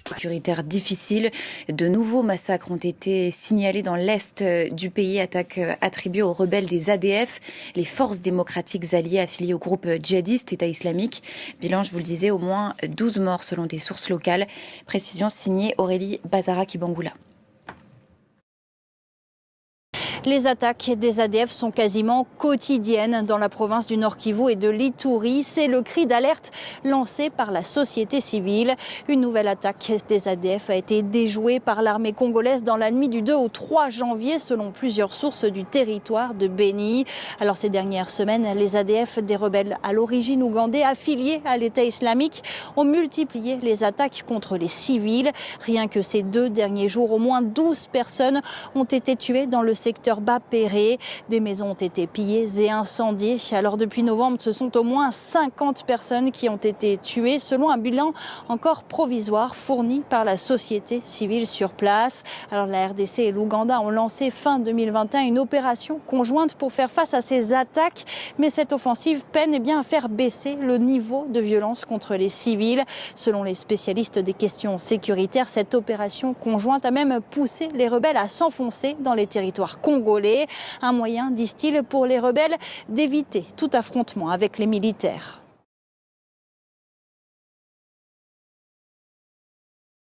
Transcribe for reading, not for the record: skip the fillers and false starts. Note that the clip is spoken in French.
Sécuritaire difficile. De nouveaux massacres ont été signalés dans l'est du pays, attaques attribuées aux rebelles des ADF, les forces démocratiques alliées affiliées au groupe djihadiste État islamique. Bilan, je vous le disais, au moins 12 morts selon des sources locales. Précision signée Aurélie Bazara-Kibangoula. Les attaques des ADF sont quasiment quotidiennes dans la province du Nord Kivu et de l'Ituri. C'est le cri d'alerte lancé par la société civile. Une nouvelle attaque des ADF a été déjouée par l'armée congolaise dans la nuit du 2 au 3 janvier, selon plusieurs sources du territoire de Beni. Alors ces dernières semaines, les ADF, des rebelles à l'origine ougandais affiliés à l'État islamique, ont multiplié les attaques contre les civils. Rien que ces 2 derniers jours, au moins 12 personnes ont été tuées dans le secteur Bapéré. Des maisons ont été pillées et incendiées. Alors depuis novembre, ce sont au moins 50 personnes qui ont été tuées, selon un bilan encore provisoire fourni par la société civile sur place. Alors la RDC et l'Ouganda ont lancé fin 2021 une opération conjointe pour faire face à ces attaques. Mais cette offensive peine à faire baisser le niveau de violence contre les civils. Selon les spécialistes des questions sécuritaires, cette opération conjointe a même poussé les rebelles à s'enfoncer dans les territoires congolais. Un moyen, disent-ils, pour les rebelles d'éviter tout affrontement avec les militaires.